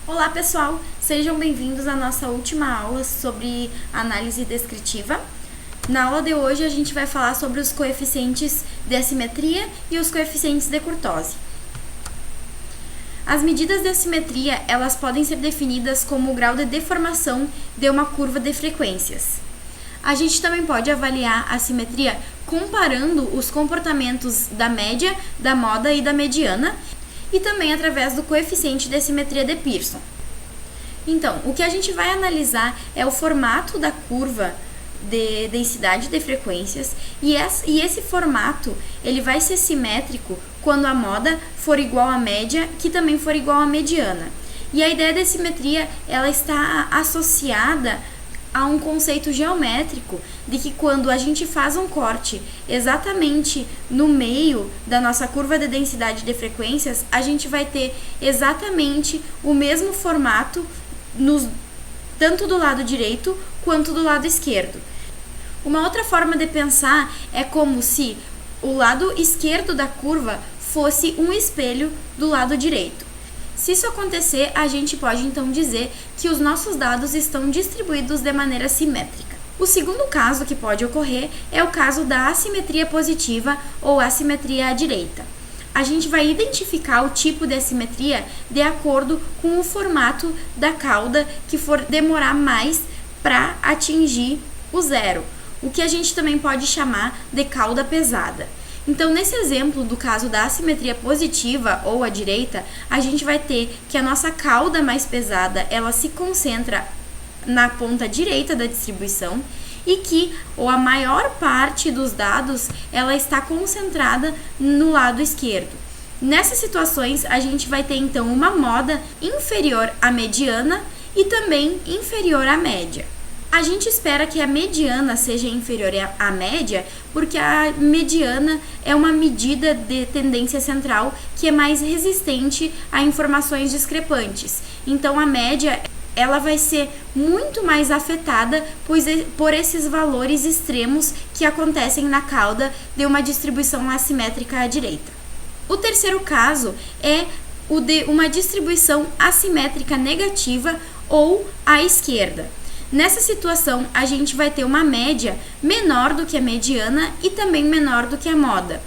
Olá pessoal, sejam bem-vindos à nossa última aula sobre análise descritiva. Na aula de hoje a gente vai falar sobre os coeficientes de assimetria e os coeficientes de Kurtosi. As medidas de assimetria, elas podem ser definidas como o grau de deformação de uma curva de frequências. A gente também pode avaliar a assimetria comparando os comportamentos da média, da moda e da mediana, e também através do coeficiente de assimetria de Pearson. Então, o que a gente vai analisar é o formato da curva de densidade de frequências e esse formato ele vai ser simétrico quando a moda for igual à média, que também for igual à mediana. E a ideia de simetria ela está associada a um conceito geométrico de que quando a gente faz um corte exatamente no meio da nossa curva de densidade de frequências, a gente vai ter exatamente o mesmo formato tanto do lado direito quanto do lado esquerdo. Uma outra forma de pensar é como se o lado esquerdo da curva fosse um espelho do lado direito. Se isso acontecer, a gente pode então dizer que os nossos dados estão distribuídos de maneira simétrica. O segundo caso que pode ocorrer é o caso da assimetria positiva ou assimetria à direita. A gente vai identificar o tipo de assimetria de acordo com o formato da cauda que for demorar mais para atingir o zero, o que a gente também pode chamar de cauda pesada. Então, nesse exemplo do caso da assimetria positiva ou à direita, a gente vai ter que a nossa cauda mais pesada, ela se concentra na ponta direita da distribuição e que a maior parte dos dados, ela está concentrada no lado esquerdo. Nessas situações, a gente vai ter então uma moda inferior à mediana e também inferior à média. A gente espera que a mediana seja inferior à média, porque a mediana é uma medida de tendência central que é mais resistente a informações discrepantes. Então, a média ela vai ser muito mais afetada por esses valores extremos que acontecem na cauda de uma distribuição assimétrica à direita. O terceiro caso é o de uma distribuição assimétrica negativa ou à esquerda. Nessa situação, a gente vai ter uma média menor do que a mediana e também menor do que a moda.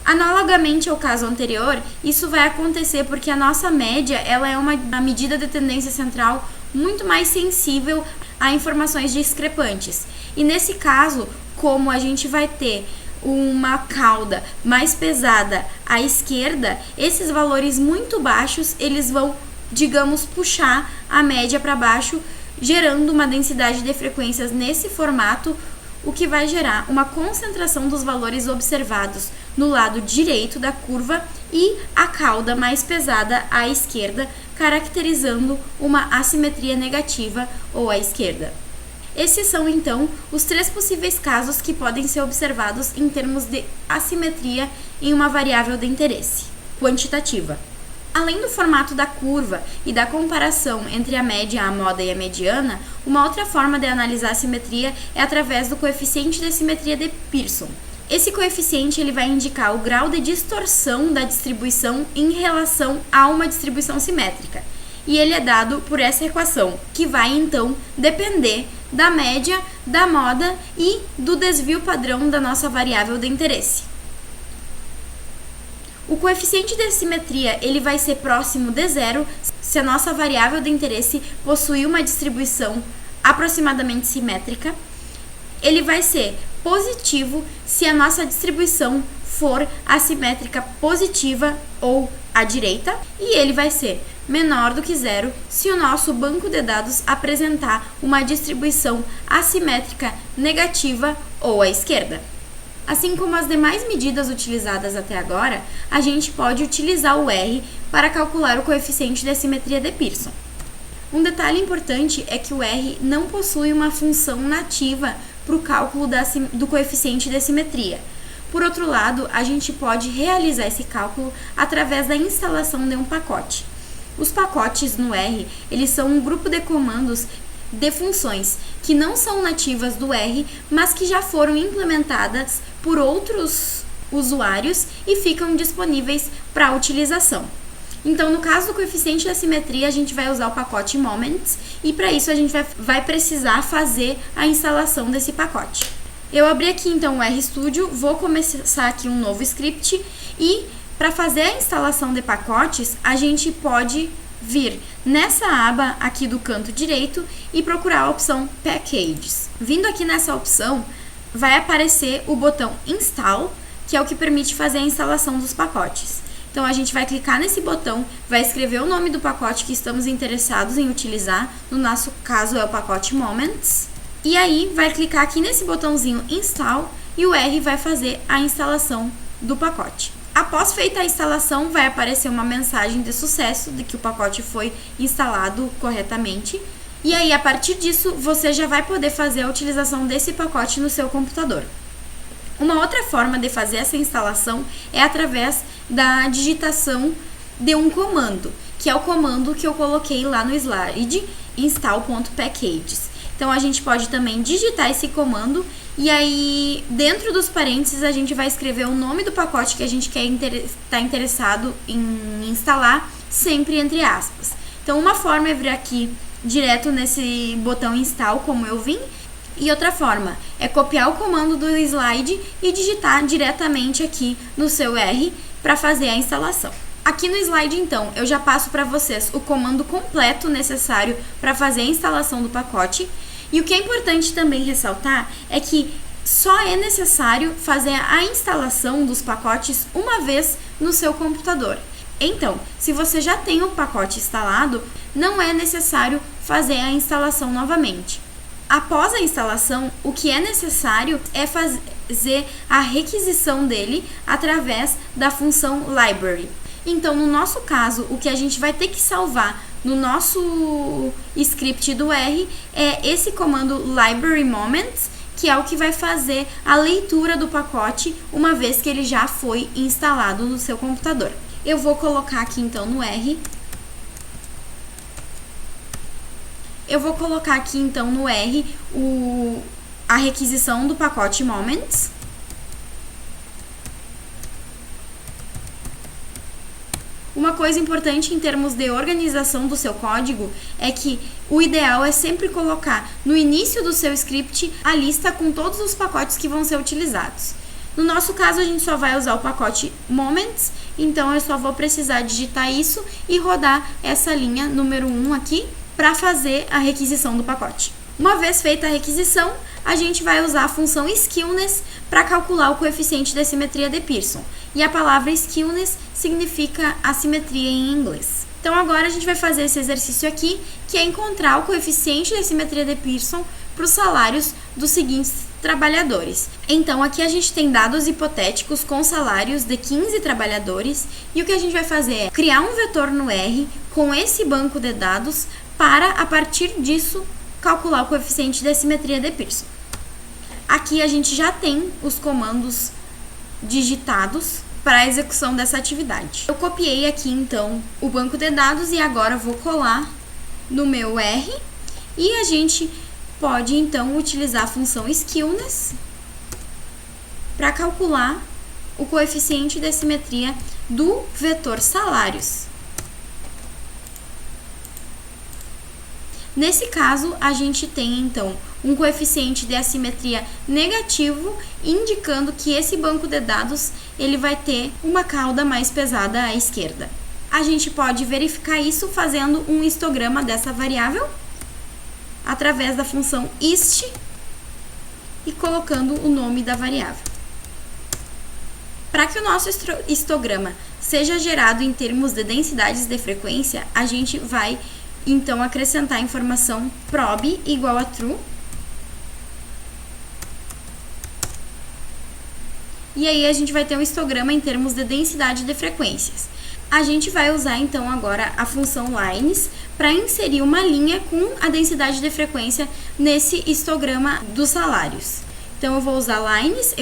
Analogamente ao caso anterior, isso vai acontecer porque a nossa média ela é uma medida de tendência central muito mais sensível a informações discrepantes. E nesse caso, como a gente vai ter uma cauda mais pesada à esquerda, esses valores muito baixos, eles vão, digamos, puxar a média para baixo, gerando uma densidade de frequências nesse formato, o que vai gerar uma concentração dos valores observados no lado direito da curva e a cauda mais pesada à esquerda, caracterizando uma assimetria negativa ou à esquerda. Esses são, então, os três possíveis casos que podem ser observados em termos de assimetria em uma variável de interesse quantitativa. Além do formato da curva e da comparação entre a média, a moda e a mediana, uma outra forma de analisar a simetria é através do coeficiente de simetria de Pearson. Esse coeficiente ele vai indicar o grau de distorção da distribuição em relação a uma distribuição simétrica. E ele é dado por essa equação, que vai então depender da média, da moda e do desvio padrão da nossa variável de interesse. O coeficiente de simetria ele vai ser próximo de zero se a nossa variável de interesse possui uma distribuição aproximadamente simétrica. Ele vai ser positivo se a nossa distribuição for assimétrica positiva ou à direita. E ele vai ser menor do que zero se o nosso banco de dados apresentar uma distribuição assimétrica negativa ou à esquerda. Assim como as demais medidas utilizadas até agora, a gente pode utilizar o R para calcular o coeficiente de assimetria de Pearson. Um detalhe importante é que o R não possui uma função nativa para o cálculo do coeficiente de assimetria. Por outro lado, a gente pode realizar esse cálculo através da instalação de um pacote. Os pacotes no R, eles são um grupo de comandos de funções que não são nativas do R, mas que já foram implementadas por outros usuários e ficam disponíveis para utilização. Então, no caso do coeficiente da simetria, a gente vai usar o pacote Moments e para isso a gente vai precisar fazer a instalação desse pacote. Eu abri aqui então o RStudio, vou começar aqui um novo script e para fazer a instalação de pacotes, a gente pode vir nessa aba aqui do canto direito e procurar a opção Packages. Vindo aqui nessa opção, vai aparecer o botão Install, que é o que permite fazer a instalação dos pacotes. Então, a gente vai clicar nesse botão, vai escrever o nome do pacote que estamos interessados em utilizar, no nosso caso é o pacote Moments, e aí vai clicar aqui nesse botãozinho Install e o R vai fazer a instalação do pacote. Após feita a instalação, vai aparecer uma mensagem de sucesso de que o pacote foi instalado corretamente, e aí a partir disso você já vai poder fazer a utilização desse pacote no seu computador. Uma outra forma de fazer essa instalação é através da digitação de um comando, que é o comando que eu coloquei lá no slide, install.packages. Então, a gente pode também digitar esse comando e aí, dentro dos parênteses, a gente vai escrever o nome do pacote que a gente quer estar interessado em instalar, sempre entre aspas. Então, uma forma é vir aqui direto nesse botão install, como eu vim, e outra forma é copiar o comando do slide e digitar diretamente aqui no seu R para fazer a instalação. Aqui no slide, então, eu já passo para vocês o comando completo necessário para fazer a instalação do pacote. E o que é importante também ressaltar é que só é necessário fazer a instalação dos pacotes uma vez no seu computador. Então, se você já tem o pacote instalado, não é necessário fazer a instalação novamente. Após a instalação, o que é necessário é fazer a requisição dele através da função library. Então, no nosso caso, o que a gente vai ter que salvar no nosso script do R é esse comando library moments, que é o que vai fazer a leitura do pacote uma vez que ele já foi instalado no seu computador. Eu vou colocar aqui então no R. Eu vou colocar aqui então no R a requisição do pacote Moments. Uma coisa importante em termos de organização do seu código é que o ideal é sempre colocar no início do seu script a lista com todos os pacotes que vão ser utilizados. No nosso caso, a gente só vai usar o pacote Moments, então eu só vou precisar digitar isso e rodar essa linha número 1 aqui para fazer a requisição do pacote. Uma vez feita a requisição, a gente vai usar a função Skewness para calcular o coeficiente de simetria de Pearson. E a palavra Skewness significa assimetria em inglês. Então agora a gente vai fazer esse exercício aqui, que é encontrar o coeficiente de simetria de Pearson para os salários dos seguintes trabalhadores. Então aqui a gente tem dados hipotéticos com salários de 15 trabalhadores e o que a gente vai fazer é criar um vetor no R com esse banco de dados para, a partir disso, calcular o coeficiente de simetria de Pearson. Aqui a gente já tem os comandos digitados para a execução dessa atividade. Eu copiei aqui então o banco de dados e agora vou colar no meu R e a gente pode então utilizar a função Skewness para calcular o coeficiente de simetria do vetor salários. Nesse caso, a gente tem então um coeficiente de assimetria negativo, indicando que esse banco de dados ele vai ter uma cauda mais pesada à esquerda. A gente pode verificar isso fazendo um histograma dessa variável através da função hist e colocando o nome da variável. Para que o nosso histograma seja gerado em termos de densidades de frequência, a gente vai então acrescentar a informação prob igual a true. E aí a gente vai ter um histograma em termos de densidade de frequências. A gente vai usar então agora a função lines para inserir uma linha com a densidade de frequência nesse histograma dos salários. Então eu vou usar lines,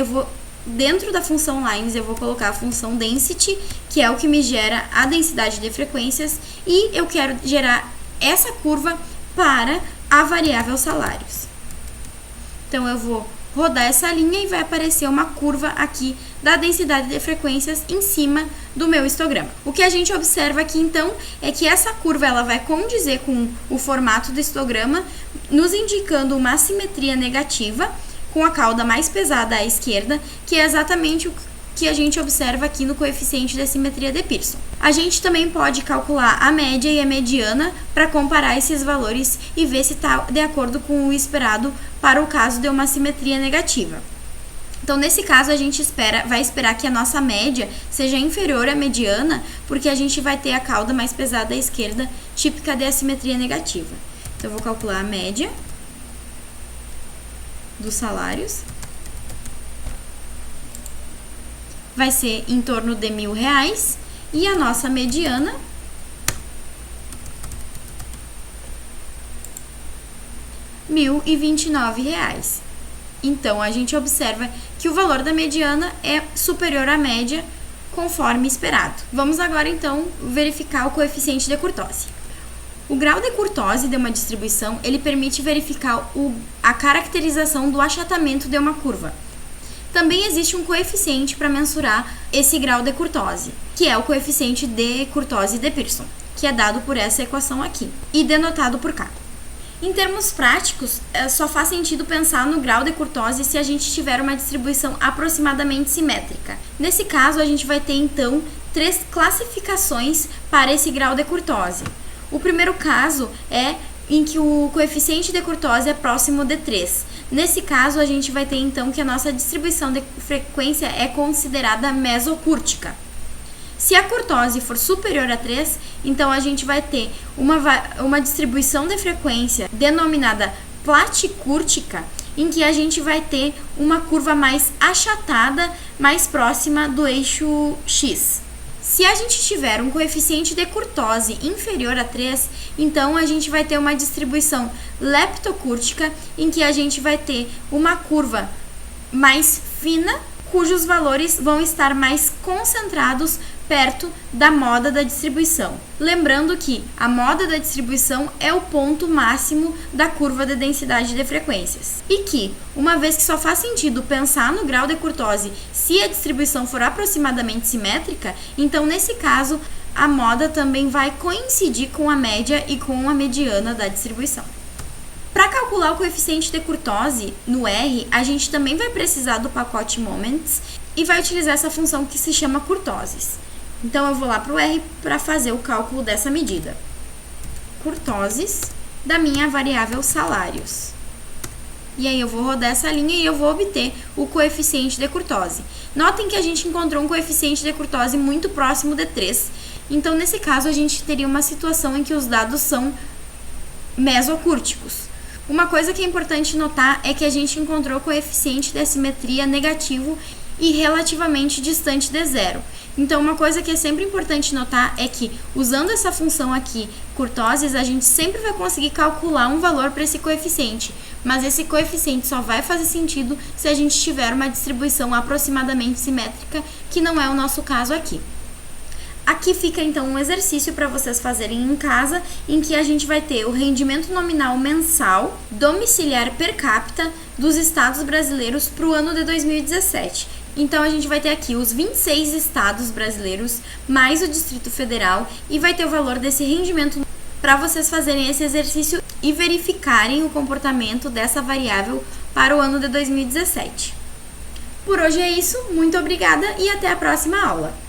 dentro da função lines eu vou colocar a função density, que é o que me gera a densidade de frequências, e eu quero gerar essa curva para a variável salários. Então eu vou rodar essa linha e vai aparecer uma curva aqui da densidade de frequências em cima do meu histograma. O que a gente observa aqui, então, é que essa curva ela vai condizer com o formato do histograma, nos indicando uma assimetria negativa, com a cauda mais pesada à esquerda, que é exatamente o que a gente observa aqui no coeficiente de assimetria de Pearson. A gente também pode calcular a média e a mediana para comparar esses valores e ver se está de acordo com o esperado para o caso de uma assimetria negativa. Então, nesse caso, a gente vai esperar que a nossa média seja inferior à mediana, porque a gente vai ter a cauda mais pesada à esquerda, típica de assimetria negativa. Então, eu vou calcular a média dos salários. Vai ser em torno de R$1.000 e a nossa mediana R$1.029. Então, a gente observa que o valor da mediana é superior à média, conforme esperado. Vamos agora, então, verificar o coeficiente de curtose. O grau de curtose de uma distribuição, ele permite verificar a caracterização do achatamento de uma curva. Também existe um coeficiente para mensurar esse grau de curtose, que é o coeficiente de curtose de Pearson, que é dado por essa equação aqui, e denotado por K. Em termos práticos, só faz sentido pensar no grau de curtose se a gente tiver uma distribuição aproximadamente simétrica. Nesse caso, a gente vai ter, então, 3 classificações para esse grau de curtose. O primeiro caso é em que o coeficiente de curtose é próximo de 3. Nesse caso, a gente vai ter, então, que a nossa distribuição de frequência é considerada mesocúrtica. Se a curtose for superior a 3, então a gente vai ter uma distribuição de frequência denominada platicúrtica, em que a gente vai ter uma curva mais achatada, mais próxima do eixo X. Se a gente tiver um coeficiente de curtose inferior a 3, então a gente vai ter uma distribuição leptocúrtica, em que a gente vai ter uma curva mais fina, cujos valores vão estar mais concentrados perto da moda da distribuição. Lembrando que a moda da distribuição é o ponto máximo da curva de densidade de frequências. E que, uma vez que só faz sentido pensar no grau de curtose se a distribuição for aproximadamente simétrica, então nesse caso a moda também vai coincidir com a média e com a mediana da distribuição. Para calcular o coeficiente de curtose no R, a gente também vai precisar do pacote Moments e vai utilizar essa função que se chama curtoses. Então, eu vou lá para o R para fazer o cálculo dessa medida. Curtoses da minha variável salários. E aí, eu vou rodar essa linha e eu vou obter o coeficiente de curtose. Notem que a gente encontrou um coeficiente de curtose muito próximo de 3. Então, nesse caso, a gente teria uma situação em que os dados são mesocúrticos. Uma coisa que é importante notar é que a gente encontrou coeficiente de assimetria negativo e relativamente distante de zero. Então, uma coisa que é sempre importante notar é que, usando essa função aqui, curtoses, a gente sempre vai conseguir calcular um valor para esse coeficiente, mas esse coeficiente só vai fazer sentido se a gente tiver uma distribuição aproximadamente simétrica, que não é o nosso caso aqui. Aqui fica, então, um exercício para vocês fazerem em casa, em que a gente vai ter o rendimento nominal mensal domiciliar per capita dos estados brasileiros para o ano de 2017. Então, a gente vai ter aqui os 26 estados brasileiros, mais o Distrito Federal, e vai ter o valor desse rendimento para vocês fazerem esse exercício e verificarem o comportamento dessa variável para o ano de 2017. Por hoje é isso, muito obrigada e até a próxima aula!